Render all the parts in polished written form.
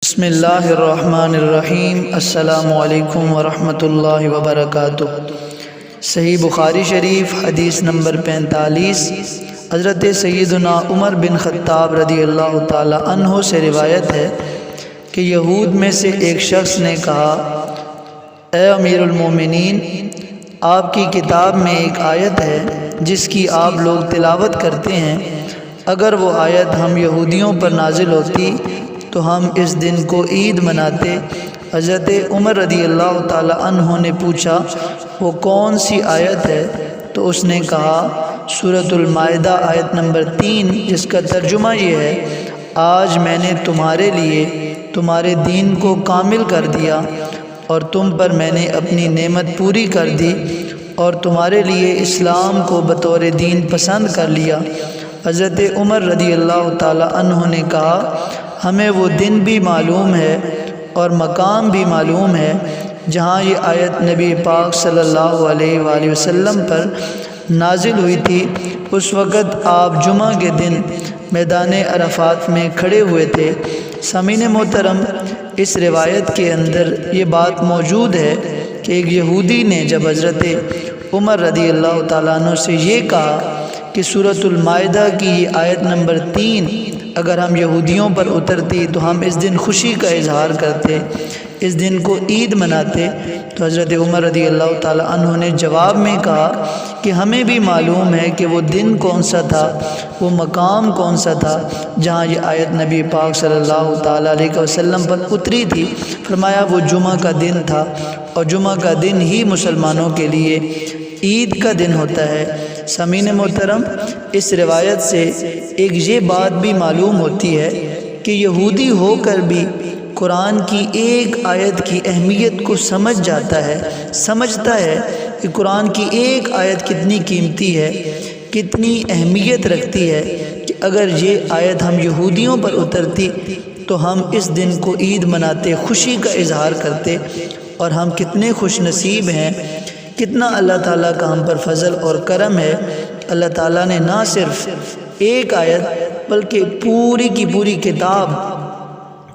بسم اللہ الرحمن الرحیم۔ السلام علیکم ورحمۃ اللہ وبرکاتہ۔ صحیح بخاری شریف حدیث نمبر 45، حضرت سیدنا عمر بن خطاب رضی اللہ تعالی عنہ سے روایت ہے کہ یہود میں سے ایک شخص نے کہا، اے امیر المومنین، آپ کی کتاب میں ایک آیت ہے جس کی آپ لوگ تلاوت کرتے ہیں، اگر وہ آیت ہم یہودیوں پر نازل ہوتی تو ہم اس دن کو عید مناتے۔ حضرت عمر رضی اللہ تعالی عنہ نے پوچھا، وہ کون سی آیت ہے؟ تو اس نے کہا، سورۃ المائدہ آیت نمبر 3، جس کا ترجمہ یہ ہے، آج میں نے تمہارے لیے تمہارے دین کو کامل کر دیا اور تم پر میں نے اپنی نعمت پوری کر دی اور تمہارے لیے اسلام کو بطور دین پسند کر لیا۔ حضرت عمر رضی اللہ تعالی عنہ نے کہا، ہمیں وہ دن بھی معلوم ہے اور مقام بھی معلوم ہے جہاں یہ آیت نبی پاک صلی اللہ علیہ وآلہ وسلم پر نازل ہوئی تھی۔ اس وقت آپ جمعہ کے دن میدان عرفات میں کھڑے ہوئے تھے۔ سامعین محترم، اس روایت کے اندر یہ بات موجود ہے کہ ایک یہودی نے جب حضرت عمر رضی اللہ تعالیٰ عنہ سے یہ کہا کہ سورۃ المائدہ کی یہ آیت نمبر 3 اگر ہم یہودیوں پر اترتی تو ہم اس دن خوشی کا اظہار کرتے، اس دن کو عید مناتے، تو حضرت عمر رضی اللہ تعالی عنہ نے جواب میں کہا کہ ہمیں بھی معلوم ہے کہ وہ دن کون سا تھا، وہ مقام کون سا تھا جہاں یہ آیت نبی پاک صلی اللہ تعالی علیہ وسلم پر اتری تھی۔ فرمایا وہ جمعہ کا دن تھا، اور جمعہ کا دن ہی مسلمانوں کے لیے عید کا دن ہوتا ہے۔ سامعین محترم، اس روایت سے ایک یہ بات بھی معلوم ہوتی ہے کہ یہودی ہو کر بھی قرآن کی ایک آیت کی اہمیت کو سمجھتا ہے کہ قرآن کی ایک آیت کتنی قیمتی ہے، کتنی اہمیت رکھتی ہے، کہ اگر یہ آیت ہم یہودیوں پر اترتی تو ہم اس دن کو عید مناتے، خوشی کا اظہار کرتے، اور ہم کتنے خوش نصیب ہیں، کتنا اللہ تعالیٰ کا ہم پر فضل اور کرم ہے۔ اللہ تعالیٰ نے نہ صرف ایک آیت بلکہ پوری کی پوری کتاب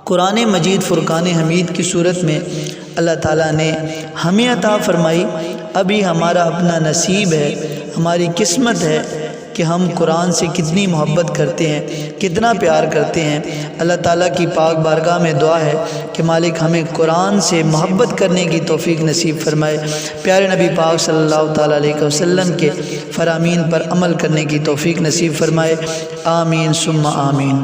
قرآن مجید فرقان حمید کی صورت میں اللہ تعالیٰ نے ہمیں عطا فرمائی۔ ابھی ہمارا اپنا نصیب ہے، ہماری قسمت ہے کہ ہم قرآن سے کتنی محبت کرتے ہیں، کتنا پیار کرتے ہیں۔ اللہ تعالیٰ کی پاک بارگاہ میں دعا ہے کہ مالک ہمیں قرآن سے محبت کرنے کی توفیق نصیب فرمائے، پیارے نبی پاک صلی اللہ تعالیٰ علیہ وسلم کے فرامین پر عمل کرنے کی توفیق نصیب فرمائے، آمین ثم آمین۔